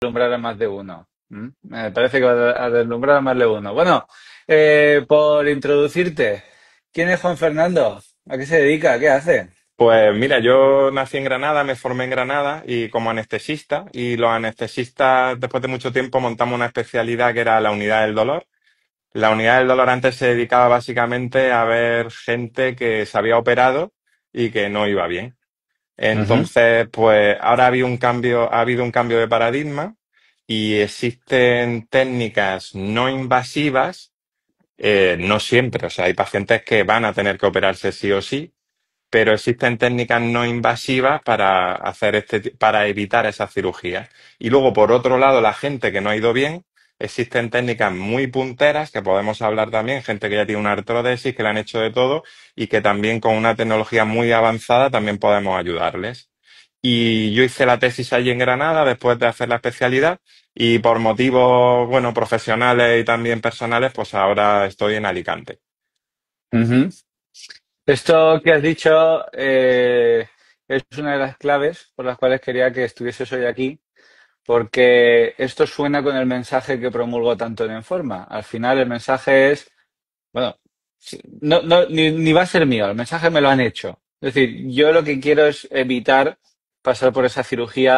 deslumbrar a más de uno. ¿Mm? Me parece que va a deslumbrar a más de uno. Bueno, por introducirte, ¿quién es Juan Fernando? ¿A qué se dedica? ¿Qué hace? Pues mira, yo nací en Granada, me formé en Granada y como anestesista, y los anestesistas después de mucho tiempo montamos una especialidad que era la unidad del dolor. La unidad del dolor antes se dedicaba básicamente a ver gente que se había operado y que no iba bien. Ujú, Entonces, pues ahora ha habido un cambio de paradigma y existen técnicas no invasivas, no siempre, o sea, hay pacientes que van a tener que operarse sí o sí, pero existen técnicas no invasivas para hacer para evitar esas cirugías. Y luego, por otro lado, la gente que no ha ido bien, existen técnicas muy punteras, que podemos hablar también, gente que ya tiene una artrodesis, que le han hecho de todo y que también con una tecnología muy avanzada también podemos ayudarles. Y yo hice la tesis allí en Granada después de hacer la especialidad y por motivos, bueno, profesionales y también personales, pues ahora estoy en Alicante. ujú. Esto que has dicho es una de las claves por las cuales quería que estuvieses hoy aquí, porque esto suena con el mensaje que promulgo tanto en Informa. Al final el mensaje es, bueno, ni va a ser mío, el mensaje me lo han hecho. Es decir, yo lo que quiero es evitar pasar por esa cirugía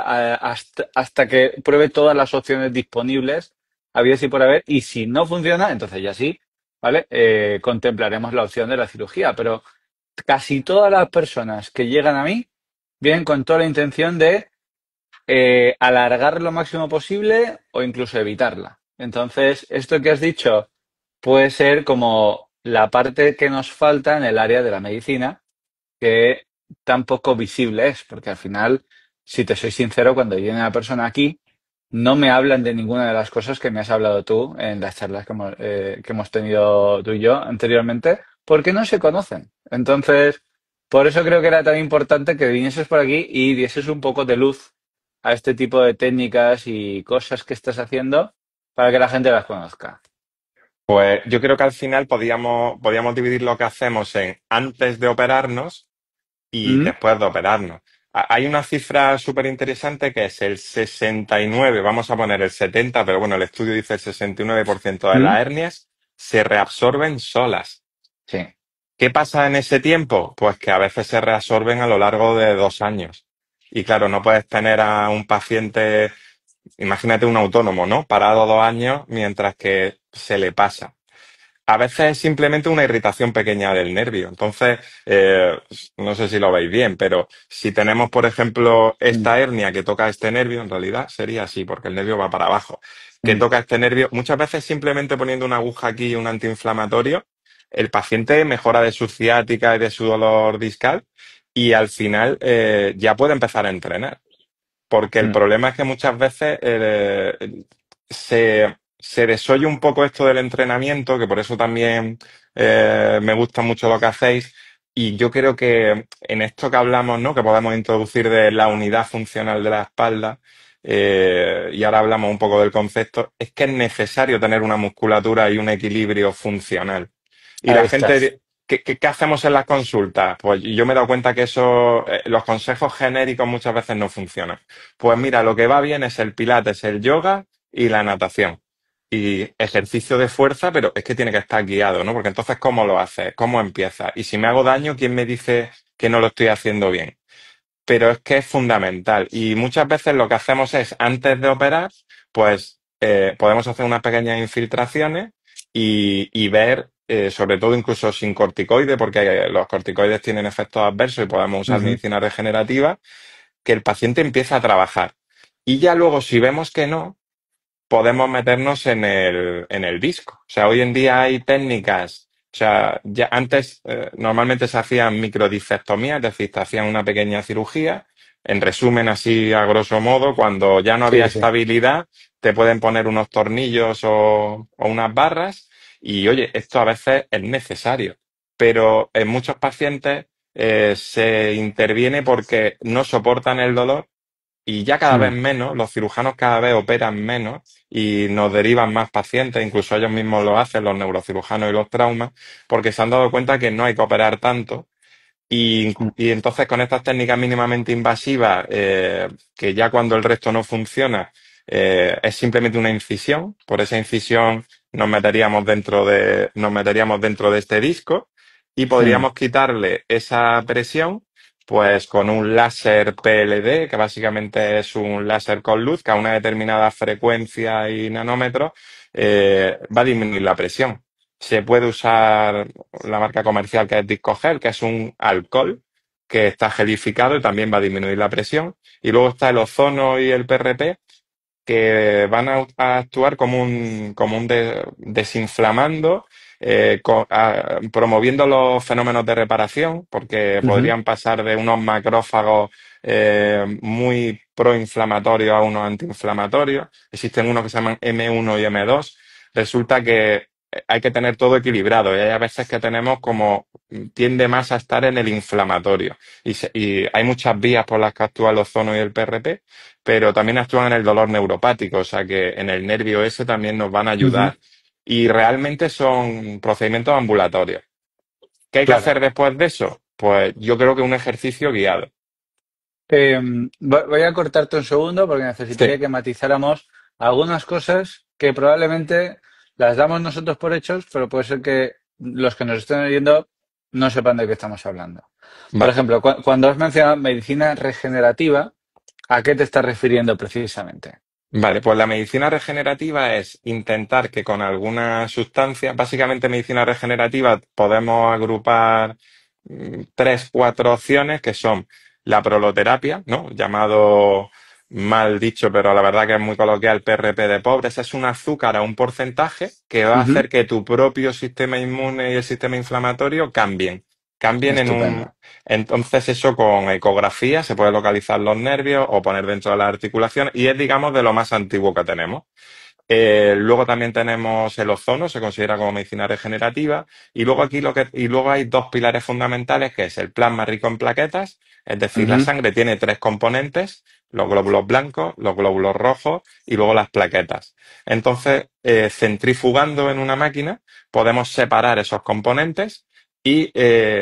hasta que pruebe todas las opciones disponibles, habidas y por haber, y si no funciona, entonces ya sí, ¿vale? Contemplaremos la opción de la cirugía, pero casi todas las personas que llegan a mí vienen con toda la intención de alargar lo máximo posible o incluso evitarla. Entonces, esto que has dicho puede ser como la parte que nos falta en el área de la medicina, que tan poco visible es, porque al final, si te soy sincero, cuando viene una persona aquí, no me hablan de ninguna de las cosas que me has hablado tú en las charlas que hemos tenido tú y yo anteriormente, porque no se conocen. Entonces, por eso creo que era tan importante que vinieses por aquí y dieses un poco de luz a este tipo de técnicas y cosas que estás haciendo para que la gente las conozca. Pues yo creo que al final podíamos dividir lo que hacemos en antes de operarnos y ¿Mm? después de operarnos. Hay una cifra súper interesante que es el 69, vamos a poner el 70, pero bueno, el estudio dice el 69% de ¿Mm? las hernias se reabsorben solas. Sí. ¿Qué pasa en ese tiempo? Pues que a veces se reabsorben a lo largo de 2 años. Y claro, no puedes tener a un paciente, imagínate un autónomo, ¿no? Parado 2 años mientras que se le pasa. A veces es simplemente una irritación pequeña del nervio. Entonces, no sé si lo veis bien, pero si tenemos, por ejemplo, Mm, esta hernia que toca este nervio, en realidad sería así, porque el nervio va para abajo, que mm. toca este nervio, muchas veces simplemente poniendo una aguja aquí y un antiinflamatorio, el paciente mejora de su ciática y de su dolor discal y al final ya puede empezar a entrenar. Porque el Mm. problema es que muchas veces se desoye un poco esto del entrenamiento, que por eso también me gusta mucho lo que hacéis. Y yo creo que en esto que hablamos, ¿no? Que podemos introducir de la unidad funcional de la espalda, y ahora hablamos un poco del concepto, es que es necesario tener una musculatura y un equilibrio funcional. Y Ahí la estás. gente, ¿qué hacemos en las consultas? Pues yo me he dado cuenta que eso, los consejos genéricos muchas veces no funcionan. Pues mira, lo que va bien es el pilates, el yoga y la natación. Y ejercicio de fuerza, pero es que tiene que estar guiado, ¿no? Porque entonces, ¿cómo lo haces? ¿Cómo empiezas? Y si me hago daño, ¿quién me dice que no lo estoy haciendo bien? Pero es que es fundamental. Y muchas veces lo que hacemos es, antes de operar, pues podemos hacer unas pequeñas infiltraciones y ver, sobre todo incluso sin corticoides, porque los corticoides tienen efectos adversos y podemos usar Ujú, medicina regenerativa, que el paciente empieza a trabajar. Y ya luego, si vemos que no, podemos meternos en el disco. O sea, hoy en día hay técnicas, o sea, ya antes normalmente se hacían microdiscectomías, es decir, te hacían una pequeña cirugía. En resumen, así a grosso modo, cuando ya no había sí, sí. estabilidad, te pueden poner unos tornillos o unas barras y, oye, esto a veces es necesario. Pero en muchos pacientes se interviene porque no soportan el dolor y ya cada vez Mm, menos, los cirujanos cada vez operan menos y nos derivan más pacientes, incluso ellos mismos lo hacen, los neurocirujanos y los traumas, porque se han dado cuenta que no hay que operar tanto. mm, Y entonces con estas técnicas mínimamente invasivas, que ya cuando el resto no funciona, es simplemente una incisión. Por esa incisión nos meteríamos dentro de este disco y Hmm. podríamos quitarle esa presión pues con un láser PLD, que básicamente es un láser con luz que a una determinada frecuencia y nanómetros va a disminuir la presión. Se puede usar la marca comercial que es Discogel, que es un alcohol que está gelificado y también va a disminuir la presión. Y luego está el ozono y el PRP, que van a actuar como un desinflamando, promoviendo los fenómenos de reparación, porque Ujú. podrían pasar de unos macrófagos muy proinflamatorios a unos antiinflamatorios. Existen unos que se llaman M1 y M2. Resulta que hay que tener todo equilibrado y hay a veces que tenemos como tiende más a estar en el inflamatorio. Y hay muchas vías por las que actúa el ozono y el PRP, pero también actúan en el dolor neuropático, o sea que en el nervio ese también nos van a Ujú. ayudar. Y realmente son procedimientos ambulatorios. ¿Qué hay que hacer Claro. después de eso? Pues yo creo que un ejercicio guiado. Voy a cortarte un segundo porque Sí, necesitaría que matizáramos algunas cosas que probablemente las damos nosotros por hechos, pero puede ser que los que nos estén oyendo no sepan de qué estamos hablando. Por vale. ejemplo, cuando has mencionado medicina regenerativa, ¿a qué te estás refiriendo precisamente? Vale, pues la medicina regenerativa es intentar que con alguna sustancia, básicamente medicina regenerativa, podemos agrupar tres, cuatro opciones que son la proloterapia, ¿no? Llamado mal dicho, pero la verdad que es muy coloquial, PRP de pobres. Es un azúcar a un porcentaje que va a Ujú. hacer que tu propio sistema inmune y el sistema inflamatorio cambien en Estupendo. un. Entonces eso con ecografía se puede localizar los nervios o poner dentro de la articulación y es, digamos, de lo más antiguo que tenemos. Luego también tenemos el ozono, se considera como medicina regenerativa, y luego y luego hay dos pilares fundamentales, que es el plasma rico en plaquetas, es decir, la Ujú. sangre tiene tres componentes, los glóbulos blancos, los glóbulos rojos y luego las plaquetas. Entonces, centrifugando en una máquina, podemos separar esos componentes y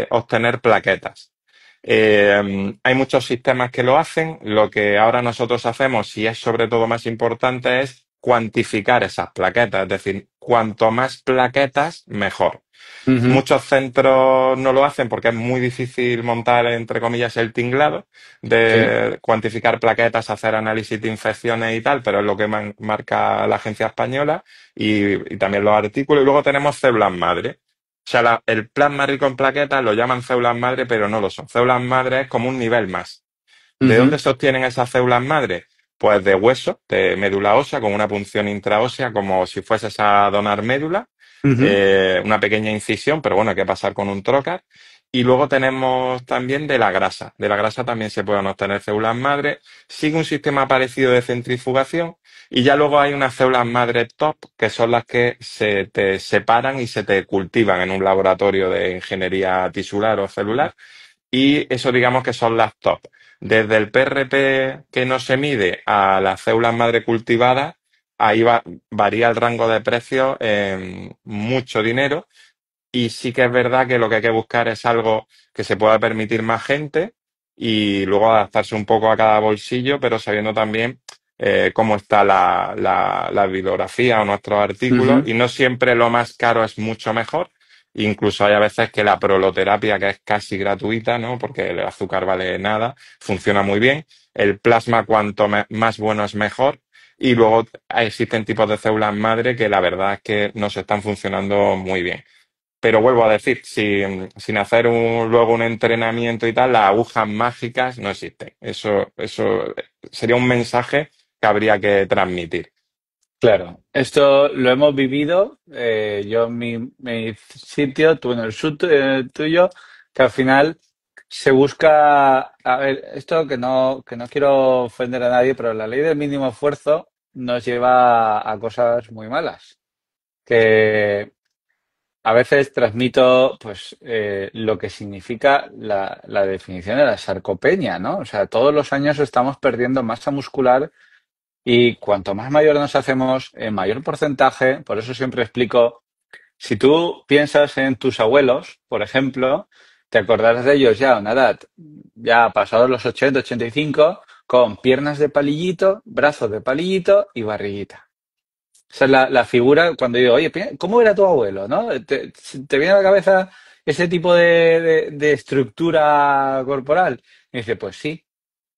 obtener plaquetas. Hay muchos sistemas que lo hacen. Lo que ahora nosotros hacemos, y es sobre todo más importante, es cuantificar esas plaquetas. Es decir, cuanto más plaquetas, mejor. Ujú. Muchos centros no lo hacen porque es muy difícil montar, entre comillas, el tinglado Sí. de cuantificar plaquetas, hacer análisis de infecciones y tal, pero es lo que marca la agencia española y también los artículos. Y luego tenemos células madre. O sea, el plasma rico en plaquetas lo llaman células madre, pero no lo son. Células madre es como un nivel más. ¿De dónde Ujú. se obtienen esas células madre? Pues de hueso, de médula ósea, con una punción intraósea, como si fueses a donar médula, Ujú. una pequeña incisión, pero bueno, hay que pasar con un trocar. Y luego tenemos también de la grasa. De la grasa también se pueden obtener células madre. Sigue un sistema parecido de centrifugación. Y ya luego hay unas células madre top, que son las que se te separan y se te cultivan en un laboratorio de ingeniería tisular o celular. Y eso digamos que son las top. Desde el PRP que no se mide a las células madre cultivadas, ahí varía el rango de precios en mucho dinero. Y sí que es verdad que lo que hay que buscar es algo que se pueda permitir más gente y luego adaptarse un poco a cada bolsillo, pero sabiendo también cómo está la bibliografía o nuestros artículos. Ujú. Y no siempre lo más caro es mucho mejor. Incluso hay a veces que la proloterapia, que es casi gratuita, ¿no? Porque el azúcar vale nada, funciona muy bien. El plasma, cuanto más bueno es mejor. Y luego existen tipos de células madre que la verdad es que nos están funcionando muy bien. Pero vuelvo a decir, sin hacer luego un entrenamiento y tal, las agujas mágicas no existen. Eso sería un mensaje que habría que transmitir. Claro, esto lo hemos vivido. Yo en mi sitio, tú en el tuyo, que al final se busca, a ver, esto que no quiero ofender a nadie, pero la ley del mínimo esfuerzo nos lleva a cosas muy malas. Que a veces transmito, pues, lo que significa la definición de la sarcopenia, ¿no? O sea, todos los años estamos perdiendo masa muscular y cuanto más mayor nos hacemos, en mayor porcentaje, por eso siempre explico, si tú piensas en tus abuelos, por ejemplo, te acordarás de ellos ya a una edad, ya pasados los 80, 85, con piernas de palillito, brazos de palillito y barriguita. Esa es la figura cuando digo, oye, ¿cómo era tu abuelo? ¿No? ¿Te viene a la cabeza ese tipo de estructura corporal? Y dice, pues sí.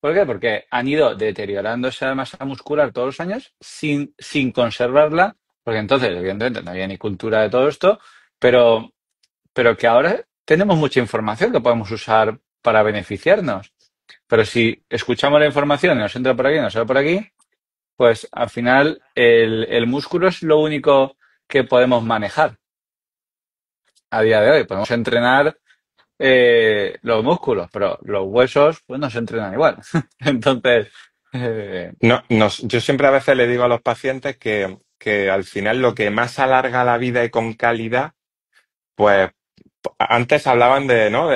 ¿Por qué? Porque han ido deteriorando esa masa muscular todos los años sin conservarla, porque entonces, evidentemente, no había ni cultura de todo esto, pero, pero que ahora tenemos mucha información que podemos usar para beneficiarnos. Pero si escuchamos la información y nos entra por aquí y nos sale por aquí, pues al final el músculo es lo único que podemos manejar a día de hoy. Podemos entrenar los músculos, pero los huesos pues no se entrenan igual. Entonces, eh, No, yo siempre a veces le digo a los pacientes que al final lo que más alarga la vida y con calidad, pues antes hablaban de, ¿no?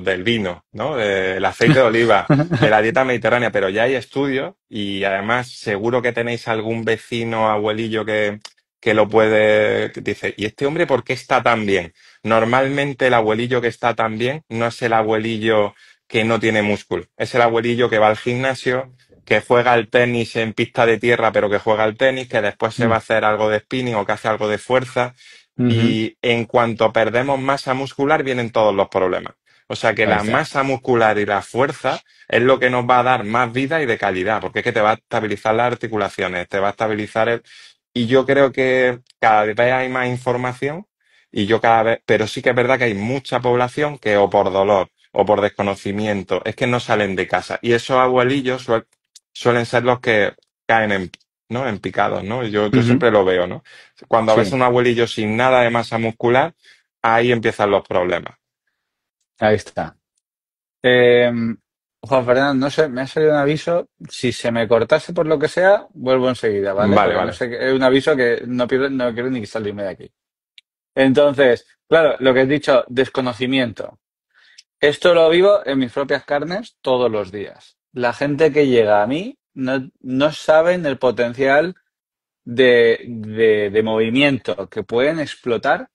Del vino, ¿no? Del aceite de oliva, de la dieta mediterránea, pero ya hay estudios y además seguro que tenéis algún vecino, abuelillo que lo puede, que dice, ¿y este hombre por qué está tan bien? Normalmente el abuelillo que está tan bien no es el abuelillo que no tiene músculo, es el abuelillo que va al gimnasio, que juega al tenis en pista de tierra, pero que juega al tenis, que después se va a hacer algo de spinning o que hace algo de fuerza. ujú, Y en cuanto perdemos masa muscular, vienen todos los problemas. O sea que ahí la está. masa muscular y la fuerza es lo que nos va a dar más vida y de calidad, porque es que te va a estabilizar las articulaciones, te va a estabilizar el... Y yo creo que cada vez hay más información y yo cada vez... Pero sí que es verdad que hay mucha población que o por dolor o por desconocimiento es que no salen de casa. Y esos abuelillos suelen ser los que caen en, ¿no? En picados, ¿no? Yo Ujú, siempre lo veo, ¿no? Cuando ves sí, un abuelillo sin nada de masa muscular, ahí empiezan los problemas. ahí está. Eh, Juan Fernando, no sé, me ha salido un aviso. Si se me cortase por lo que sea, vuelvo enseguida, ¿vale? Vale, Porque no vale. sé, es un aviso que no quiero ni salirme de aquí. Entonces, claro, lo que he dicho, desconocimiento. Esto lo vivo en mis propias carnes todos los días. La gente que llega a mí no saben el potencial de movimiento que pueden explotar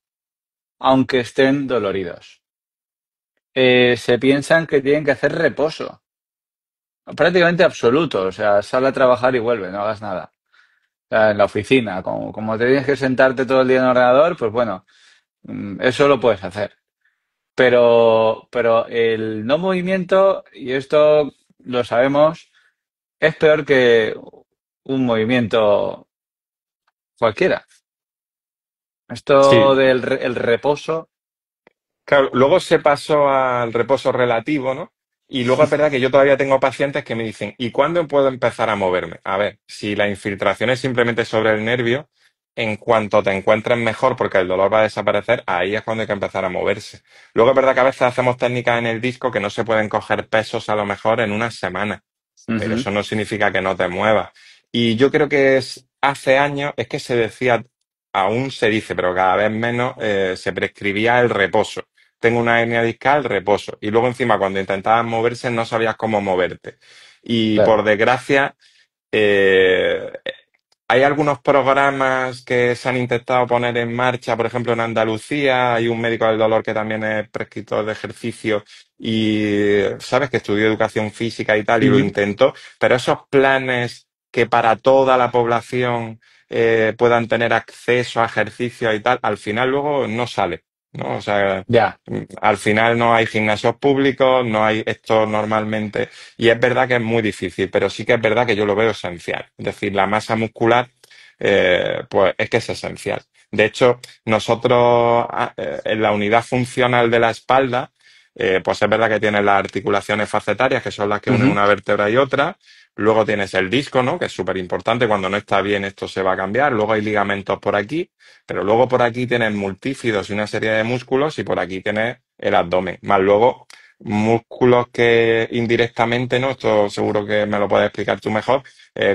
aunque estén doloridos. Se piensan que tienen que hacer reposo, prácticamente absoluto, o sea, sal a trabajar y vuelve, no hagas nada. O sea, en la oficina, como te tienes que sentarte todo el día en el ordenador, pues bueno, eso lo puedes hacer. Pero el no movimiento, y esto lo sabemos, es peor que un movimiento cualquiera. Esto Sí, del el reposo. claro, luego se pasó al reposo relativo, ¿no? Y luego es verdad que yo todavía tengo pacientes que me dicen, ¿y cuándo puedo empezar a moverme? A ver, si la infiltración es simplemente sobre el nervio, en cuanto te encuentres mejor, porque el dolor va a desaparecer, ahí es cuando hay que empezar a moverse. Luego es verdad que a veces hacemos técnicas en el disco que no se pueden coger pesos a lo mejor en una semana, pero Ujú, eso no significa que no te muevas. Y yo creo que hace años es que se decía, aún se dice, pero cada vez menos, se prescribía el reposo. Tengo una hernia discal, reposo. Y luego encima cuando intentabas moverse no sabías cómo moverte. Y por claro. desgracia, eh, hay algunos programas que se han intentado poner en marcha, por ejemplo, en Andalucía hay un médico del dolor que también es prescriptor de ejercicio y, sabes, que estudió educación física y tal y lo Ujú, intentó, pero esos planes que para toda la población puedan tener acceso a ejercicio y tal, al final luego no sale, ¿no? O sea, ya. al final no hay gimnasios públicos, no hay esto normalmente. Y es verdad que es muy difícil, pero sí que es verdad que yo lo veo esencial. Es decir, la masa muscular, pues es que es esencial. De hecho, nosotros en la unidad funcional de la espalda, pues es verdad que tienes las articulaciones facetarias, que son las que unen Ujú, una vértebra y otra. Luego tienes el disco, ¿no? Que es súper importante. Cuando no está bien, esto se va a cambiar. Luego hay ligamentos por aquí. Pero luego por aquí tienes multífidos y una serie de músculos y por aquí tienes el abdomen. Más luego músculos que indirectamente, ¿no? Esto seguro que me lo puedes explicar tú mejor,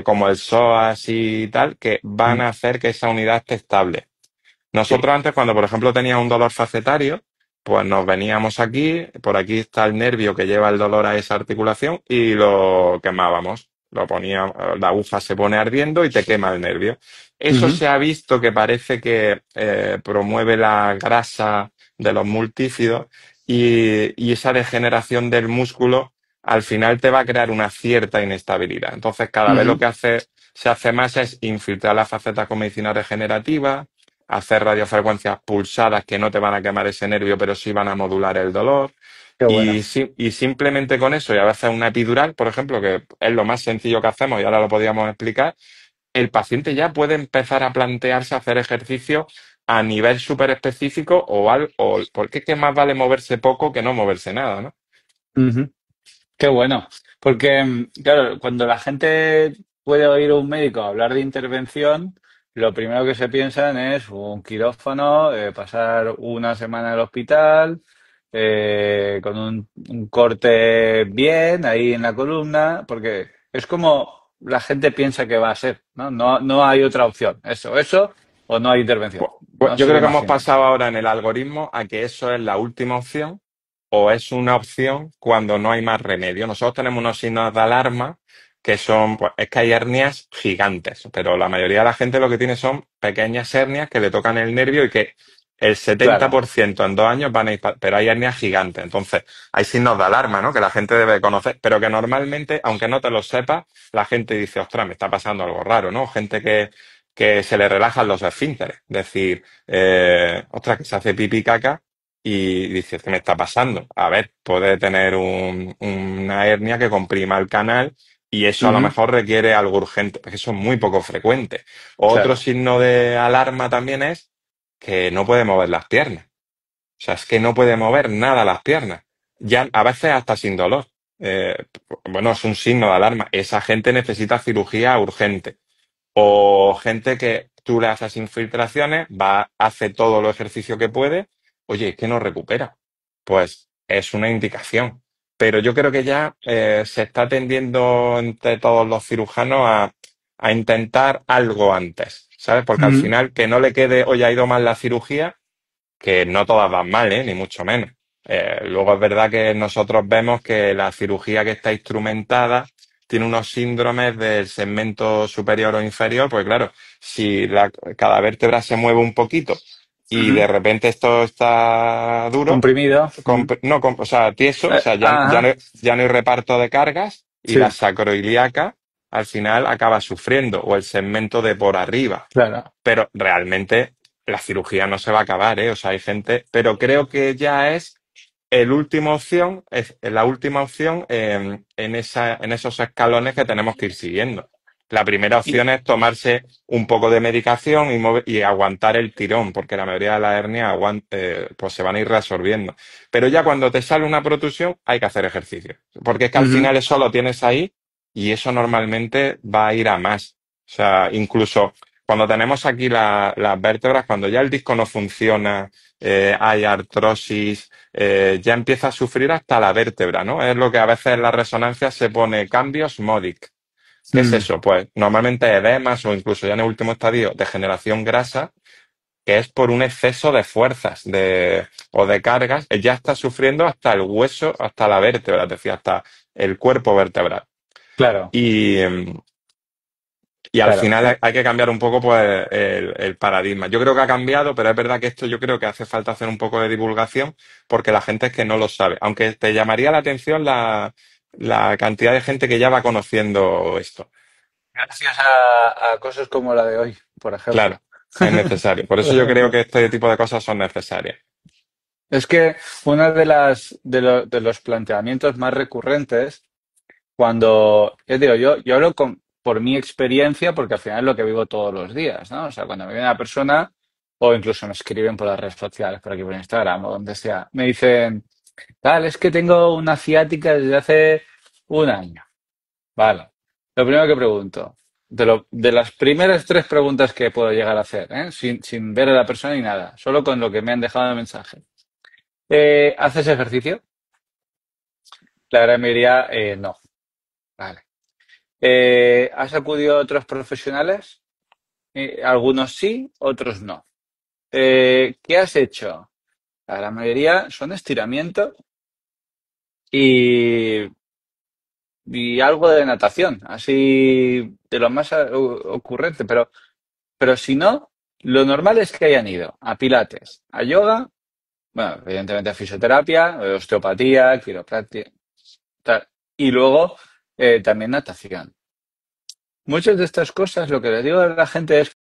como el psoas y tal, que van ujú, a hacer que esa unidad esté estable. sí. Nosotros antes, cuando por ejemplo tenía un dolor facetario, pues nos veníamos aquí, por aquí está el nervio que lleva el dolor a esa articulación y lo quemábamos. Lo ponía, la aguja se pone ardiendo y te quema el nervio. Eso Ujú, se ha visto que parece que promueve la grasa de los multífidos y esa degeneración del músculo al final te va a crear una cierta inestabilidad. Entonces, cada vez lo Ujú. que se hace más es infiltrar las facetas con medicina regenerativa, hacer radiofrecuencias pulsadas que no te van a quemar ese nervio, pero sí van a modular el dolor. Qué bueno. Y simplemente con eso, y a veces una epidural, por ejemplo, que es lo más sencillo que hacemos y ahora lo podríamos explicar, el paciente ya puede empezar a plantearse hacer ejercicio a nivel súper específico o porque es que más vale moverse poco que no moverse nada, ¿no? Ujú. Qué bueno, porque claro, cuando la gente puede oír a un médico hablar de intervención, lo primero que se piensan es un quirófano, pasar una semana en el hospital, con un corte bien ahí en la columna, porque es como la gente piensa que va a ser, ¿no? No, no hay otra opción, eso, o no hay intervención, Pues no yo se lo creo que hemos imaginan. pasado ahora en el algoritmo a que eso es la última opción o es una opción cuando no hay más remedio. Nosotros tenemos unos signos de alarma que son, pues es que hay hernias gigantes, pero la mayoría de la gente lo que tiene son pequeñas hernias que le tocan el nervio y que el Claro. 70% en 2 años van a ir, pero hay hernias gigantes. Entonces, hay signos de alarma, ¿no? Que la gente debe conocer, pero que normalmente, aunque no te lo sepas, la gente dice, ostras, me está pasando algo raro, ¿no? Gente que se le relajan los esfínteres. Es decir, ostras, que se hace pipí caca y dices, ¿qué me está pasando? A ver, puede tener una hernia que comprima el canal y eso a lo Ujú. mejor requiere algo urgente, porque eso es muy poco frecuente. Otro Claro. signo de alarma también es que no puede mover las piernas. O sea, es que no puede mover nada las piernas. Ya a veces hasta sin dolor. Eh, bueno, es un signo de alarma. Esa gente necesita cirugía urgente. O gente que tú le haces infiltraciones, hace todo lo ejercicio que puede, oye, es que no recupera. Pues es una indicación. Pero yo creo que ya se está tendiendo entre todos los cirujanos a intentar algo antes, ¿sabes? Porque al Ujú. final que no le quede, oye, ha ido mal la cirugía, que no todas van mal, ¿eh? Ni mucho menos. Luego es verdad que nosotros vemos que la cirugía que está instrumentada tiene unos síndromes del segmento superior o inferior, pues claro, si cada vértebra se mueve un poquito y de Ujú. repente esto está duro, Comprimido. Ujú. no, o sea, tieso, o sea, Ajá. ya no hay reparto de cargas y la Sí, sacroiliaca al final acaba sufriendo, o el segmento de por arriba, claro. pero realmente la cirugía no se va a acabar, ¿eh? O sea, hay gente, pero creo que ya es el última opción, es la última opción en esos escalones que tenemos que ir siguiendo. La primera Y, opción es tomarse un poco de medicación y aguantar el tirón, porque la mayoría de las hernias pues se van a ir reabsorbiendo. Pero ya cuando te sale una protusión, hay que hacer ejercicio, porque es que al ujú. final eso lo tienes ahí y eso normalmente va a ir a más. O sea, incluso cuando tenemos aquí las vértebras, cuando ya el disco no funciona, hay artrosis, ya empieza a sufrir hasta la vértebra, ¿no? Es lo que a veces en la resonancia se pone cambios MODIC. ¿Qué es Mm. eso? Pues normalmente edemas o incluso ya en el último estadio degeneración grasa, que es por un exceso de fuerzas o de cargas, ya está sufriendo hasta el hueso, hasta la vértebra, es decir, hasta el cuerpo vertebral. Claro, Y, y al claro. final hay que cambiar un poco pues, el paradigma. Yo creo que ha cambiado, pero es verdad que esto yo creo que hace falta hacer un poco de divulgación porque la gente es que no lo sabe. Aunque te llamaría la atención la cantidad de gente que ya va conociendo esto. Gracias a cosas como la de hoy, por ejemplo. Claro, es necesario. Por Por eso yo creo ejemplo. que este tipo de cosas son necesarias. Es que una de los planteamientos más recurrentes, cuando, yo digo, yo hablo por mi experiencia, porque al final es lo que vivo todos los días, ¿no? O sea, cuando me viene una persona, o incluso me escriben por las redes sociales, por aquí por Instagram o donde sea, me dicen, tal, es que tengo una ciática desde hace un año. Vale. Lo primero que pregunto, de las primeras tres preguntas que puedo llegar a hacer, ¿eh? Sin ver a la persona ni nada, solo con lo que me han dejado en el mensaje. ¿Haces ejercicio? La gran mayoría, no. Vale. ¿Has acudido a otros profesionales? Algunos sí, otros no. ¿Qué has hecho? La gran mayoría son estiramientos y, y algo de natación, así de lo más ocurrente, pero si no, lo normal es que hayan ido a pilates, a yoga, bueno, evidentemente a fisioterapia, osteopatía, quiropráctica, tal. y luego también natación. Muchas de estas cosas, lo que le digo a la gente es